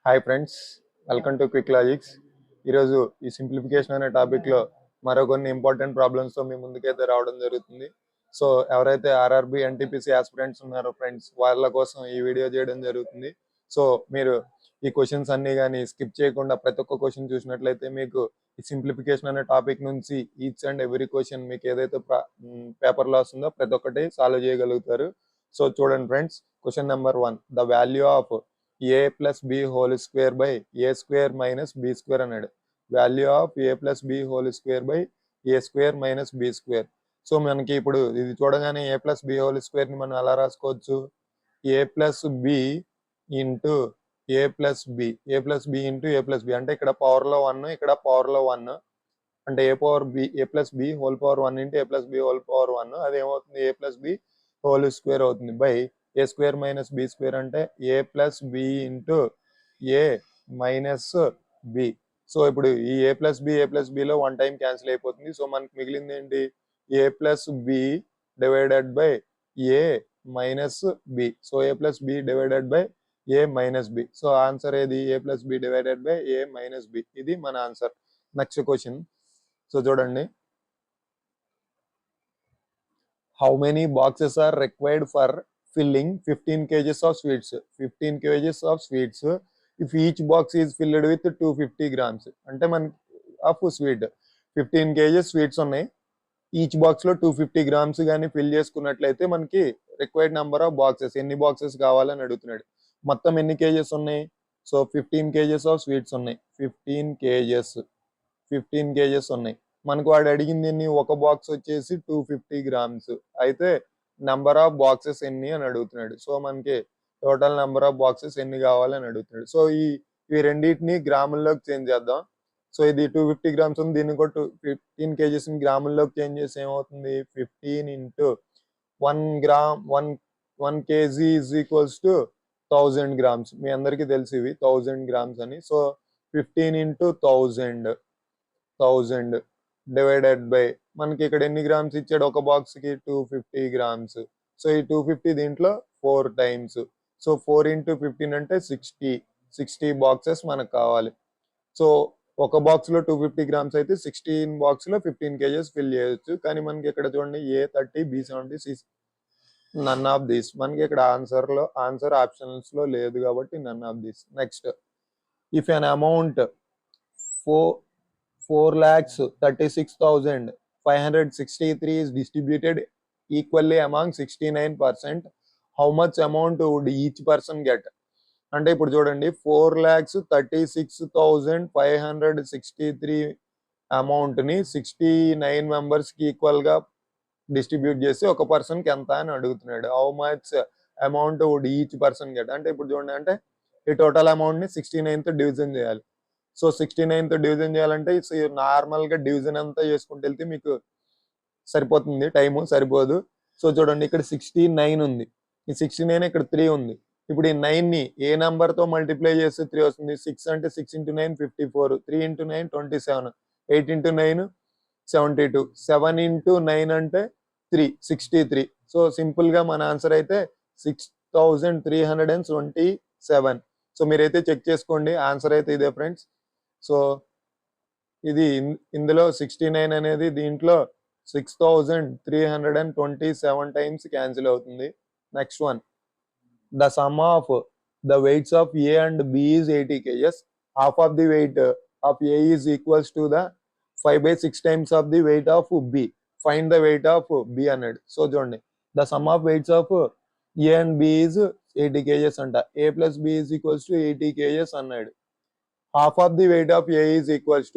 Hi friends, welcome to quick logics. ఈరోజు ఈ simplification అనే టాపిక్లో మరో కొన్ని ఇంపార్టెంట్ ప్రాబ్లమ్స్తో మీ ముందుకైతే రావడం జరుగుతుంది. సో ఎవరైతే ఆర్ఆర్బి ఎన్టీపీసీ ఆస్పిరెంట్స్ ఉన్నారో ఫ్రెండ్స్, వాళ్ళ కోసం ఈ వీడియో చేయడం జరుగుతుంది. సో మీరు ఈ క్వశ్చన్స్ అన్ని కానీ స్కిప్ చేయకుండా ప్రతి ఒక్క క్వశ్చన్ చూసినట్లయితే మీకు ఈ సింప్లిఫికేషన్ అనే టాపిక్ నుంచి ఈచ్ అండ్ ఎవ్రీ క్వశ్చన్ మీకు ఏదైతే పేపర్లో వస్తుందో ప్రతి ఒక్కటి సాల్వ్ చేయగలుగుతారు. సో చూడండి friends, question number 1, the value of a plus b whole square by a square minus b square అన్నాడు. Value of a plus b whole square by a square minus b square. So మనకి ఇప్పుడు ఇది చూడగానే a plus b whole square ని మనం ఎలా రాసుకోవచ్చు? a plus b into a plus b, a plus b into a plus b అంటే ఇక్కడ పవర్లో 1, ఇక్కడ పవర్లో 1 అంటే a power b, a plus b whole power 1 into a plus b whole power 1, అది ఏమవుతుంది? a plus b whole square అవుతుంది by a square minus b square అంటే a plus b into a minus b. So ఇప్పుడు ఈ a plus బిలో 1 time cancel అయిపోతుంది. So మనకి మిగిలింది ఏంటి? A plus b divided by a minus b. So a plus b divided by a minus b. So answer ఏది? A plus b divided by a minus b. ఇది మన answer. Next question. So చూడండి, how many boxes are required for filling 15 kgs of sweets. 15 kgs of sweets if each box is filled with 250 grams అంటే మన of sweet 15 kgs sweets ఉన్నాయి. Each box లో 250 grams కానీ fill చేసుకున్నట్లయితే మనకి required number of boxes, ఎన్ని boxes కావాలని అడుగుతున్నాడు. మొత్తం ఎన్ని కేజెస్ ఉన్నాయి? సో 15 kgs ఆఫ్ స్వీట్స్ ఉన్నాయి. 15 kgs ఉన్నాయి. మనకు వాడు అడిగింది ఎన్ని? ఒక బాక్స్ వచ్చేసి 250 grams. అయితే నెంబర్ ఆఫ్ బాక్సెస్ ఎన్ని అని అడుగుతున్నాడు. సో మనకి టోటల్ నెంబర్ ఆఫ్ బాక్సెస్ ఎన్ని కావాలని అడుగుతున్నాడు. సో ఈ రెండింటిని గ్రాముల్లోకి చేంజ్ చేద్దాం. సో ఇది 250 grams ఉంది, దీన్ని కూడా 15 kgs గ్రాముల్లోకి చేంజ్ చేసి ఏమవుతుంది? 15 into 1 gram 1 kg is equals to 1000 grams. మీ అందరికీ తెలిసి ఇవి 1000 grams అని. సో 15 ఇంటూ 1000 డివైడెడ్ బై మనకి ఇక్కడ ఎన్ని గ్రామ్స్ ఇచ్చాడు? ఒక బాక్స్ కి 250 grams. సో ఈ 250 దీంట్లో 4 టైమ్స్. సో 4 ఇంటూ 15 అంటే 60 బాక్సెస్ మనకు కావాలి. సో ఒక బాక్స్ లో 250 grams అయితే 16 బాక్స్ లో 15 kgs ఫిల్ చేయొచ్చు. కానీ మనకి ఇక్కడ చూడండి A30, B70, C none of this. మనకి ఇక్కడ ఆన్సర్ ఆప్షన్స్ లో లేదు కాబట్టి none of this. Next, if an amount 4,36,563 is distributed equally among 69%, how much amount would each person get? అంటే ఇప్పుడు చూడండి, 4,36,563 అమౌంట్ ని 69 మెంబర్స్ కి ఈక్వల్ గా డిస్ట్రిబ్యూట్ చేసి ఒక పర్సన్ కి ఎంత అని అడుగుతున్నాడు. How much amount would each person get అంటే ఇప్పుడు చూడండి, అంటే ఈ టోటల్ అమౌంట్ ని 69తో డివిజన్ చేయాలి. సో 69తో డివిజన్ చేయాలంటే నార్మల్ గా డివిజన్ అంతా చేసుకుంటూ వెళ్తే మీకు సరిపోతుంది, టైము సరిపోదు. సో చూడండి, ఇక్కడ 69 ఉంది, ఈ 69 ఇక్కడ 3 ఉంది. ఇప్పుడు ఈ 9 ని ఏ నెంబర్ తో మల్టిప్లై చేస్తే 3 వస్తుంది? 6 అంటే 6 ఇంటూ 9 54, 3 ఇంటూ 9 27, 8 ఇంటూ 9 72, 7 ఇంటూ 9 అంటే 63. సో సింపుల్ గా మన ఆన్సర్ అయితే 6327. సో మీరైతే చెక్ చేసుకోండి, ఆన్సర్ అయితే ఇదే ఫ్రెండ్స్. సో ఇది ఇందులో 69 అనేది దీంట్లో 6327 టైమ్స్ క్యాన్సిల్ అవుతుంది. Next one, the sum of the weights of a and b is 80 kgs. Half of the weight of a is equals to the 5/6 times of the weight of b. Find the weight of b అన్నాడు. So చూడండి, the sum of weights of a and b is 80 kgs అంట. A plus b is equals to 80 kgs అన్నాడు. half of the weight of A is equals to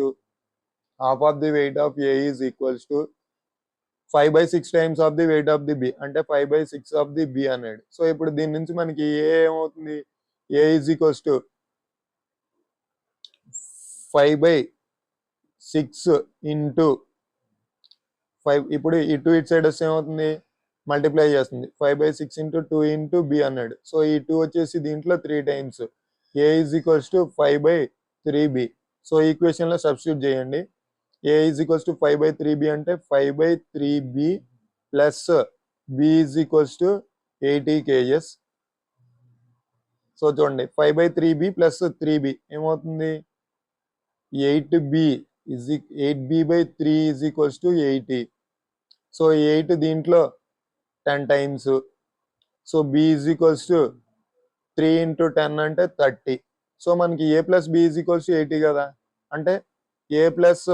5/6 times of the weight of the B అంటే 5/6 of the B అన్నాడు. సో ఇప్పుడు దీని నుంచి మనకి ఏ ఏమవుతుంది? A is equals to 5/6 into 5. ఇప్పుడు ఈ 2 ఇట్ సైడ్ వస్తే ఏమవుతుంది? మల్టిప్లై చేస్తుంది. 5/6 ఇంటూ 2 ఇంటూ B అన్నాడు. సో ఈ 2 వచ్చేసి దీంట్లో 3 times. A is equals to 5/3B. So equation లో సబ్స్టిట్యూట్ చేయండి. A is equals to 5/3B అంటే 5/3B plus B is equals to 80 kgs. So చూడండి 5/3b ప్లస్ 3b ఏమవుతుంది 8b is 8b/3 is equals to 80. So 8 దీంట్లో 10 times. So b is equals to 3 into 10 అంటే 30. So మనకి a plus b is equals to 80 కదా, అంటే a plus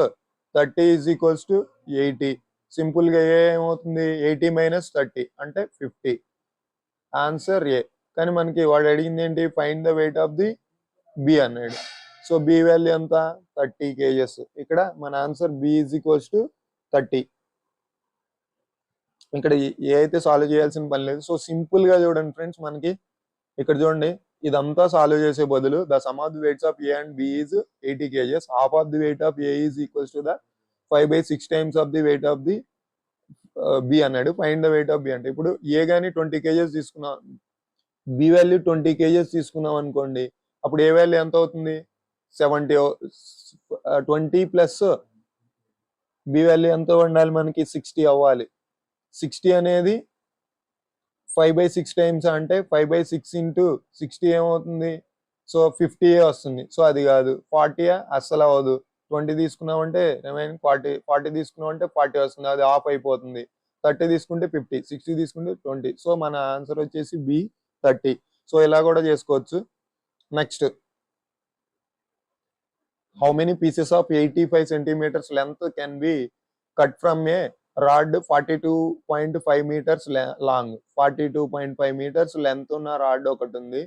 30 is equals to 80. సింపుల్గా A ఏమవుతుంది 80 minus 30 అంటే 50. Answer A. కానీ మనకి వాడు అడిగింది ఏంటి find the weight of the B అన్నాడు. సో బి వాల్యూ ఎంత 30 kgs. ఇక్కడ మన answer B is equals to 30. ఇక్కడ ఏ అయితే సాల్వ్ చేయాల్సిన పని లేదు. సో సింపుల్ గా చూడండి ఫ్రెండ్స్, మనకి ఇక్కడ చూడండి ఇదంతా సాల్వ్ చేసే బదులు the sum of the weights of a and b is 80 kgs. Half of the weight of a is equals to the 5/6 times of the weight of the B అన్నాడు. Find the weight of b అంటే ఇప్పుడు ఏ గానీ 20 kgs తీసుకున్నాం, B value 20 kgs తీసుకున్నాం అనుకోండి, అప్పుడు ఏ value ఎంత అవుతుంది 70. 20 ప్లస్ బి వాల్యూ ఎంత ఉండాలి మనకి 60 అవ్వాలి. 60 అనేది 5/6 టైమ్స్ అంటే 5/6 ఇంటూ 60 ఏమవుతుంది, సో 50 వస్తుంది. సో అది కాదు 40 అస్సలు అవ్వదు. 20 తీసుకున్నామంటే రిమైనింగ్ 40 తీసుకున్నామంటే 40 వస్తుంది, అది ఆఫ్ అయిపోతుంది. 30 తీసుకుంటే 50, 60 తీసుకుంటే 20. సో మన ఆన్సర్ వచ్చేసి బి 30. సో ఇలా కూడా చేసుకోవచ్చు. Next, how many pieces of 85 centimeters length can be cut from A rod 42.5 meters long. 42.5 meters length ఉన్న రాడ్ ఒకటి ఉంది,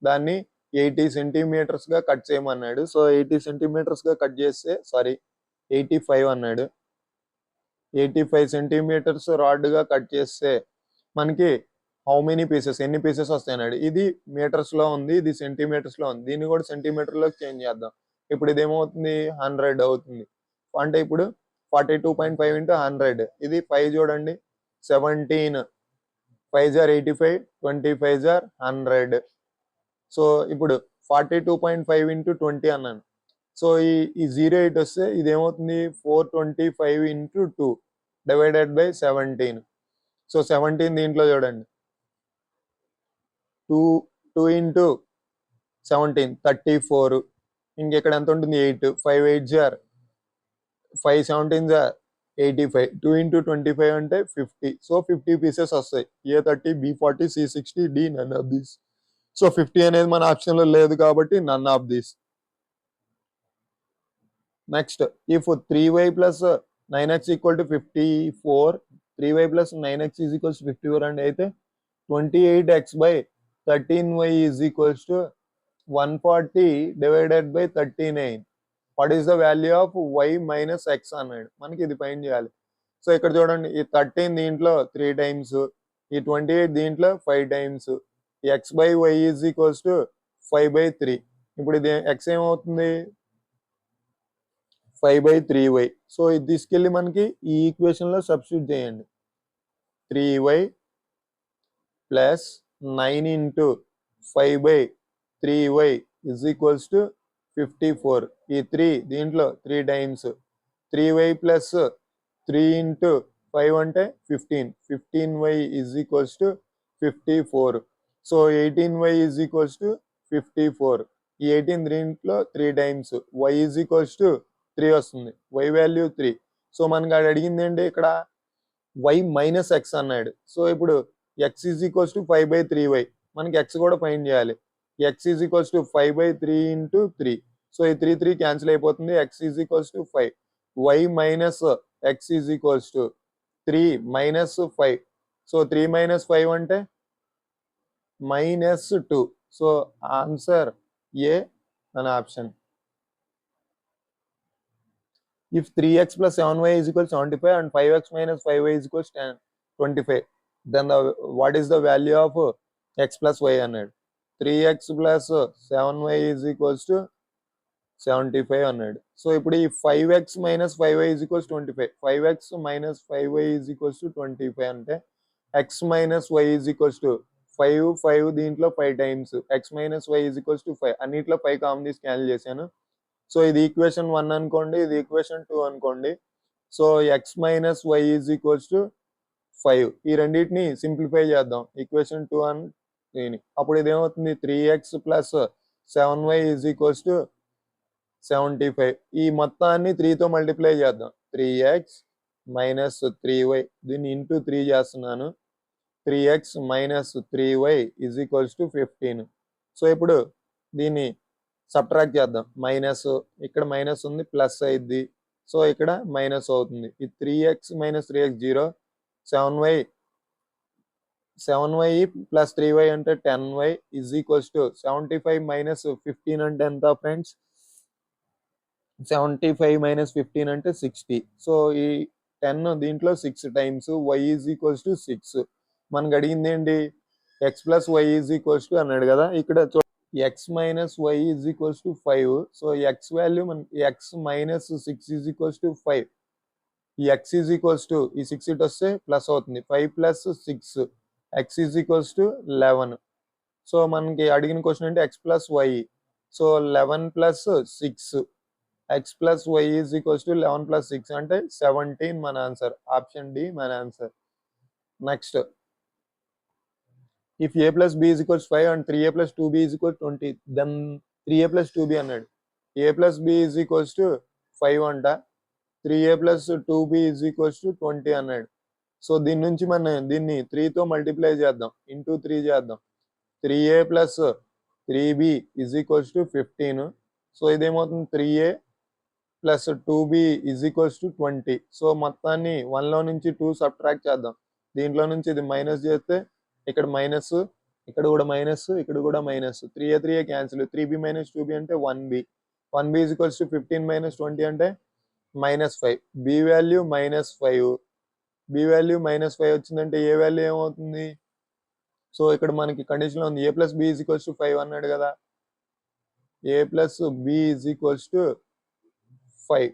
దాన్ని 80 centimeters గా కట్ చేయమన్నాడు. సో 80 centimeters గా కట్ చేస్తే 85 అన్నాడు. 85 centimeters రాడ్ గా కట్ చేస్తే మనకి హౌ మెనీ పీసెస్ ఎన్ని పీసెస్ వస్తాయి అన్నాడు. ఇది మీటర్స్ లో ఉంది, ఇది సెంటీమీటర్స్ లో ఉంది. దీన్ని కూడా సెంటీమీటర్ లోకి చేంజ్ చేద్దాం. ఇప్పుడు ఇది ఏమవుతుంది 100 అవుతుంది. అంటే ఇప్పుడు 42.5 ఇంటూ 100, ఇది 5 చూడండి 17, 5 జార్ 85, 25 జార్ 100. సో ఇప్పుడు 42.5 ఇంటూ 20 అన్నాను. సో ఈ 08 వస్తే ఇది ఏమవుతుంది 425 ఇంటూ 2 డివైడెడ్ బై 17. సో 17 దీంట్లో చూడండి 2 ఇంటూ 17 34. ఇంకెక్కడ ఎంత ఉంటుంది 8, 5 8 జార్ 5 17 జార్ 85. 2 ఇంటూ 25 అంటే 50. సో 50 పీసెస్ వస్తాయి. A30, B40, C60, D none of these. So 50 అనేది మన ఆప్షన్ లో లేదు కాబట్టి none of these. Next, if 3y plus 9x equal to 54, 3y plus 9x is equals 54 అంటే అయితే 28x by 13y is equals to 140 divided by 39. What is the value of y minus X అన్నాడు. మనకి ఇది find చేయాలి. So ఇక్కడ చూడండి ఈ 13 దీంట్లో 3 టైమ్స్, ఈ 28 దీంట్లో 5 టైమ్స్. ఈ X by Y is equals to 5/3. ఇప్పుడు ఇది ఎక్స్ ఏమవుతుంది 5/3y. సో ఇది తీసుకెళ్ళి మనకి ఈ ఈక్వేషన్ లో సబ్స్టిట్యూట్ చేయండి. 3y plus 9 into 5/3y is equals to 54. ఈ 3 దీంట్లో 3 టైమ్స్, 3y ప్లస్ 3 ఇంటూ 5 అంటే 15. 15y is equals to 54. So 18y is equals to 54. ఈ 18 దీంట్లో 3 times, y is equals to 3 వస్తుంది. y value 3. సో మనకి అడిగింది ఏంటి ఇక్కడ y మైనస్ ఎక్స్ అన్నాడు. సో ఇప్పుడు x is equals to 5/3y. మనకి x కూడా ఫైండ్ చేయాలి. x is equals to 5/3 into 3. So ఈ 3 క్యాన్సిల్ అయిపోతుంది. x is equals to 5. y minus x is equals to 3 minus 5. So 3 minus 5 అంటే -2. సో ఆన్సర్ ఏ అనే option. If 3x plus 7y is equal to 75 and 5x minus 5y is equal to 25, then what is the value of x plus y అన్నాడు. 3x plus 7y is equals to 75 అన్నాడు. సో ఇప్పుడు ఈ 5x minus 5y is equals to 25. 5x minus 5y is equals to 25 అంటే x minus y is equals to 5 దీంట్లో 5 times, x minus y is equals to 5. అన్నిట్లో 5 common తీసి cancel చేశాను. So ఇది ఈక్వేషన్ 1 అనుకోండి, ఇది ఈక్వేషన్ 2 అనుకోండి. So x minus y is equals to 5. ఈ రెండింటిని సింప్లిఫై చేద్దాం. ఈక్వేషన్ 2 అండ్ 3ని. అప్పుడు ఇదేమవుతుంది 3x plus 7y is equals to 75. ఈ మొత్తాన్ని 3తో మల్టిప్లై చేద్దాం. 3x మైనస్ 3y దీన్ని ఇంటూ 3 చేస్తున్నాను. 3x minus 3y is equals to 15. So ఇప్పుడు దీన్ని సబ్ట్రాక్ట్ చేద్దాం. మైనస్ ఇక్కడ మైనస్ ఉంది, ప్లస్ అయింది. సో ఇక్కడ మైనస్ అవుతుంది. ఈ 3x minus 3x 0, 7y plus 3y అంటే 10y is equals to 75 minus 15 అంటే ఎంత ఫ్రెండ్స్? 75 మైనస్ 15 అంటే 60. సో ఈ 10 దీంట్లో 6 times y is equals to 6. మనకు అడిగింది ఏంటి? X plus why is equals to అన్నాడు కదా. ఇక్కడ x minus y is equals to 5. So x value మనకి x minus 6 is equals to 5. ఈ ఎక్స్ ఈజ్ ఈక్వల్స్ టు ఈ 6 ఇటు వస్తే ప్లస్ అవుతుంది. 5 plus 6 X is equals to 11. So మనకి అడిగిన క్వశ్చన్ అంటే X plus Y. So 11 plus 6 X plus why is equals to 11 plus 6 అంటే 17 మన ఆన్సర్. ఆప్షన్ డి మన answer. Next, if a plus b is equals 5 and 3a plus 2b is equals 20, then 3a plus 2b అన్నాడు. a plus b is equals to 5 అంట, 3a plus 2b is equals to 20 అన్నాడు. So దీని నుంచి మనం దీన్ని 3తో multiply చేద్దాం, into 3 చేద్దాం. 3a plus 3b is equals to 15. So ఇదేమవుతుంది 3a plus 2b is equals to 20. So మొత్తాన్ని 1లో నుంచి 2 సబ్ట్రాక్ట్ చేద్దాం. దీంట్లో నుంచి ఇది మైనస్ చేస్తే ఇక్కడ మైనస్, ఇక్కడ కూడా మైనస్, ఇక్కడ కూడా minus. 3a 3a cancel. 3b minus 2b అంటే 1b. 1b is equals to 15 minus 20 అంటే minus 5. b value minus 5. b value minus 5 వచ్చిందంటే ఏ వాల్యూ ఏమవుతుంది? సో ఇక్కడ మనకి కండిషన్లో ఉంది a plus b is equals to 5 అన్నాడు కదా. a plus b is equals to 5.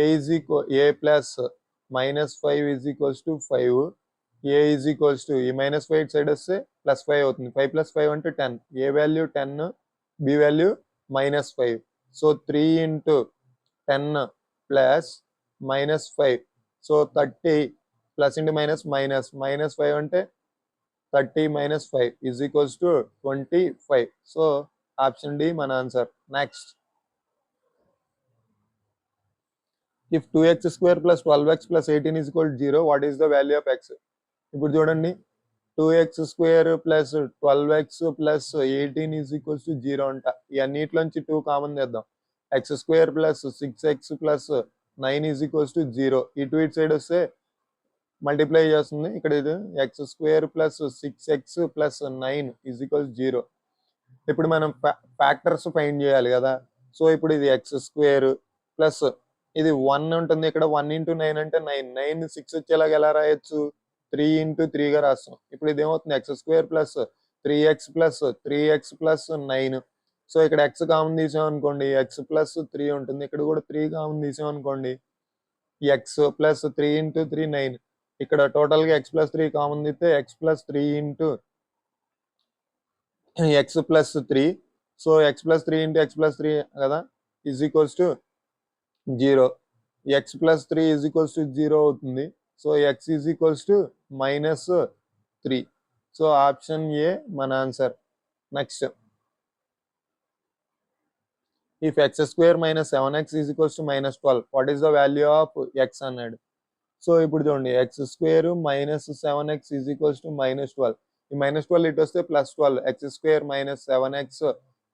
a is equal a plus minus 5 is equals to 5. a is equals to ఈ minus 5 side వస్తే ప్లస్ 5 అవుతుంది. 5 ప్లస్ 5 అంటే 10. a value 10, b value minus 5. So 3 into 10 plus minus 5. So 30 plus into minus minus, minus 5 అంటే 30 minus 5 is equals to 25. So option D మన answer. Next, if 2x square plus 12x plus 18 is equal to 0, what is the value of x? ఇప్పుడు చూడండి, 2x square plus 12x plus 18 is equals to 0 అంట. ఈ అన్నిటిలోంచి 2 common తెద్దాం. X square plus 6x plus 9 is equals to 0. ఈ 2 ఇటు side వస్తే multiply చేస్తుంది. ఇక్కడ ఇది X square plus 6x plus 9 is equals 0. ఇప్పుడు మనం ఫ్యాక్టర్స్ ఫైండ్ చేయాలి కదా. సో ఇప్పుడు ఇది ఎక్స్ స్క్వేర్ ప్లస్ ఇది 1 ఉంటుంది. ఇక్కడ 1 ఇంటూ 9 అంటే 9. 9 6 వచ్చేలాగా ఎలా రాయొచ్చు? 3 ఇంటూ 3గా రాస్తాం. ఇప్పుడు ఇదేమవుతుంది? X square plus 3x plus 3x plus 9. So ఇక్కడ ఎక్స్ కామన్ తీసాం అనుకోండి, ఎక్స్ ప్లస్ 3 ఉంటుంది. ఇక్కడ కూడా 3 కామన్ తీసాం అనుకోండి, ఎక్స్ ప్లస్ 3 ఇంటూ 3 9. ఇక్కడ టోటల్గా ఎక్స్ ప్లస్ 3 కామన్ తీస్తే x plus 3 into x plus 3. So x plus 3 into x plus 3 కదా, is equals to 0. X plus 3 is equals to 0 అవుతుంది. So x is equals to minus 3. So option a మన answer. Next, if x square minus 7x is equals to minus 12, what is the value of x అన్నాడు. సో ఇప్పుడు చూడండి, X square minus 7x is equals to minus 12. ఈ minus 12 ఇటు వస్తే plus 12. X square minus 7x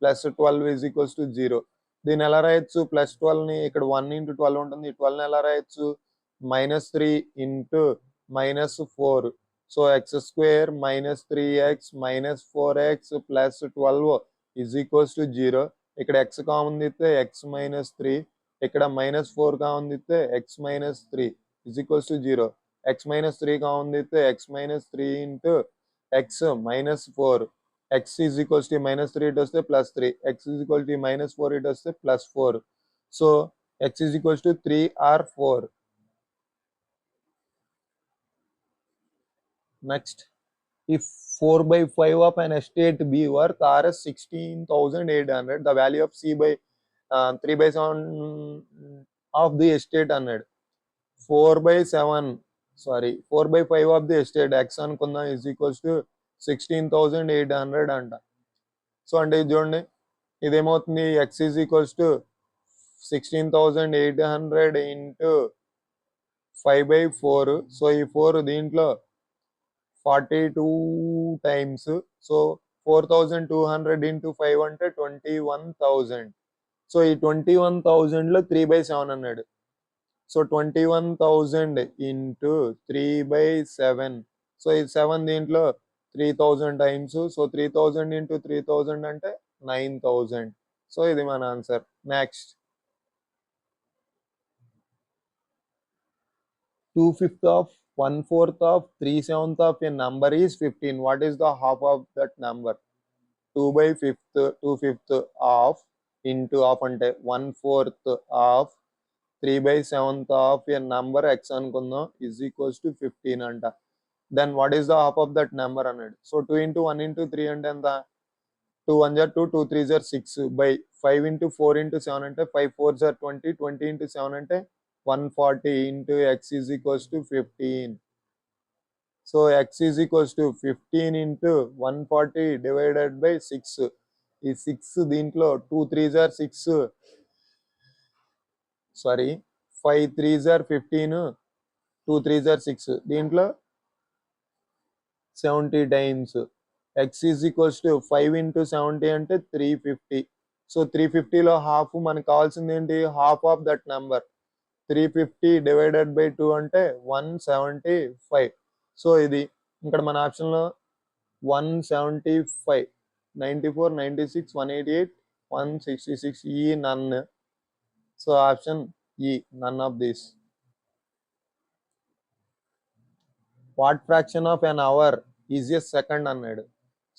plus 12 is equals to 0. దీన్ని ఎలా రాయొచ్చు? ప్లస్ 12ని ఇక్కడ 1 ఇంటూ 12 ఉంటుంది. 12ని ఎలా రాయొచ్చు? Minus 3 into minus 4. So x square minus 3x minus 4x plus 12 is equals to 0. ఇక్కడ ఎక్స్ కామన్ తీస్తే ఎక్స్ మైనస్ 3, ఇక్కడ మైనస్ 4 కామన్ తీస్తే x minus 3 is equals to 0. X minus 3 common తీస్తే x minus 3 into x minus 4. x is equals to minus 3 ఇటు వస్తే plus 3. x is equal to minus 4 ఇటు వస్తే plus 4. So x is equals to 3 or 4. Next, if 4 by 5 of an estate B worth Rs 16,800, the value of C by 3 by 7 of the estate అన్నాడు. 4 by 7 sorry 4 by 5 of the estate x అనుకుందాం is equals to 16,800 అంట. So అంటే ఇది చూడండి, ఇదేమవుతుంది, x is equals to 16,800 into 5/4. So ఈ 4 దీంట్లో 42 times. So 4,200 into 5 అంటే 21,000. సో ఈ 21,000లో 3/7 అన్నాడు. So 21,000 into 3/7. సో ఈ 7 దీంట్లో 3,000 టైమ్స్. సో 3,000 ఇంటూ 3,000 అంటే 9,000. సో ఇది మన answer. Next, 2/5 of 1/4 of 3/7 of a number is 15. What is the half of that number? 2/5 of into of అంటే 1/4 of 3/7 of a number x అనుకుందాం is equals to 15 అంట. Then what is the half of that number అన్నాడు. So 2 into 1 into 3 అంటే ఎంత? 2 1 are 2, 2 3 are 6 by 5 into 4 into 7 అంటే 5 4 are 20, 20 into 7 అంటే 140 into x is equals to 15. So x is equals to 15 into 140 divided by 6. ఈ 6 దీంట్లో 2 3s are 6, sorry 5 3s are 15, 2 3s are 6, దీంట్లో 70 times. x is equals to 5 into 70 అంటే 350. So 350లో half మనకు కావాల్సింది ఏంటి? Half of that number. 350 divided by 2 అంటే 175. So ఇది ఇక్కడ మన ఆప్షన్లో 175, 94, 96, 188, 166, ఈ నన్. So option E, none of this. What fraction of an hour is a second అన్నాడు.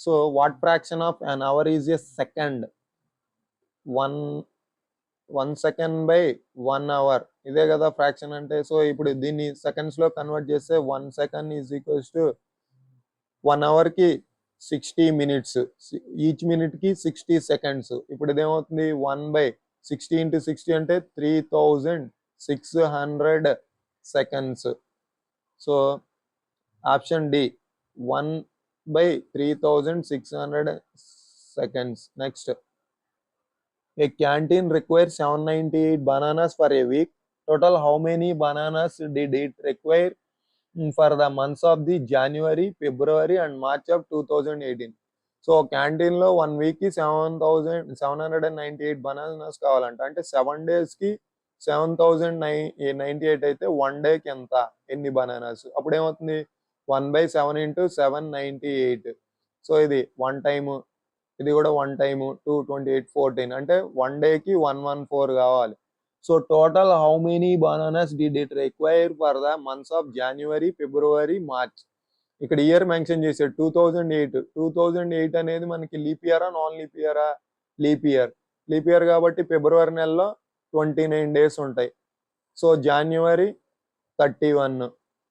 So what fraction of an hour is a second? 1 second by 1 hour, ఇదే కదా fraction అంటే. సో ఇప్పుడు దీన్ని సెకండ్స్ లో కన్వర్ట్ చేస్తే 1 second is equals to 1 hour కి 60 minutes, each minute కి 60 సెకండ్స్. ఇప్పుడు ఇదేమవుతుంది? 1/60 into 60 అంటే 3,600 seconds. So option D, 1/3600 seconds. Next, a canteen requires 798 bananas for a week. Total, how many bananas did it require for the months of the January, February and March of 2018? So canteen లో 1 week కి 7,798 bananas కావాలంట. అంటే 7 days కి 7,098 అయితే 1 డేకి ఎంత, ఎన్ని bananas? అప్పుడు ఏమవుతుంది? 1/7 into 798. సో ఇది 1 టైము, ఇది కూడా 1 టైము, 2 28 14 అంటే 1 డేకి 114 కావాలి. So total how many bananas did it require for the months of January, February, March. ఇక్కడ ఇయర్ మెన్షన్ చేశాడు 2008. 2008 అనేది మనకి లీప్ ఇయరా, నాన్ లీప్ ఇయరా? Leap year. లీప్ ఇయర్ కాబట్టి ఫిబ్రవరి నెలలో 29 days ఉంటాయి. సో జనవరి 31,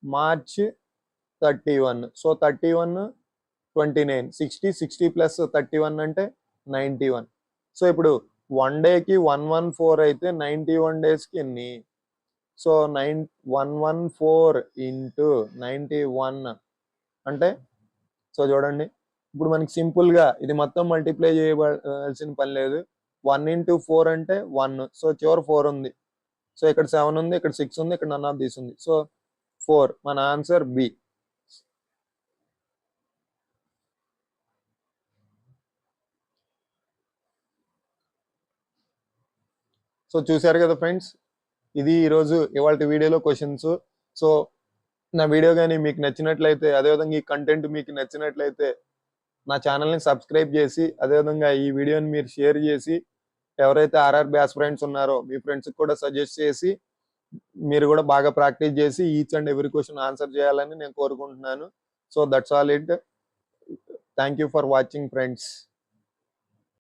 మార్చ్ 31. సో 31, 29, 60, 60 ప్లస్ 31 అంటే 91. సో ఇప్పుడు 1 డేకి 114 అయితే 91 డేస్కి ఎన్ని? సో 114 ఇంటూ 91 అంటే, సో చూడండి ఇప్పుడు మనకి సింపుల్గా ఇది మొత్తం మల్టిప్లై చేయవలసిన పని లేదు. 1 into 4 అంటే 1. సో చివరి 4 ఉంది. సో ఇక్కడ 7 ఉంది, ఇక్కడ 6 ఉంది, ఇక్కడ నన్ ఆఫ్ దిస్ ఉంది. సో 4, మన ఆన్సర్ బి. సో చూశారు కదా ఫ్రెండ్స్, ఇది ఈరోజు ఇవాళ వీడియోలో క్వశ్చన్స్. సో నా వీడియో కానీ మీకు నచ్చినట్లయితే, అదేవిధంగా ఈ కంటెంట్ మీకు నచ్చినట్లయితే నా ఛానల్ని సబ్స్క్రైబ్ చేసి, అదేవిధంగా ఈ వీడియోని మీరు షేర్ చేసి, ఎవరైతే ఆర్ఆర్బీ ఆస్పిరెంట్స్ ఉన్నారో మీ ఫ్రెండ్స్కి కూడా సజెస్ట్ చేసి, మీరు కూడా బాగా ప్రాక్టీస్ చేసి each and every question answer చేయాలని నేను కోరుకుంటున్నాను. So that's all it. Thank you for watching friends.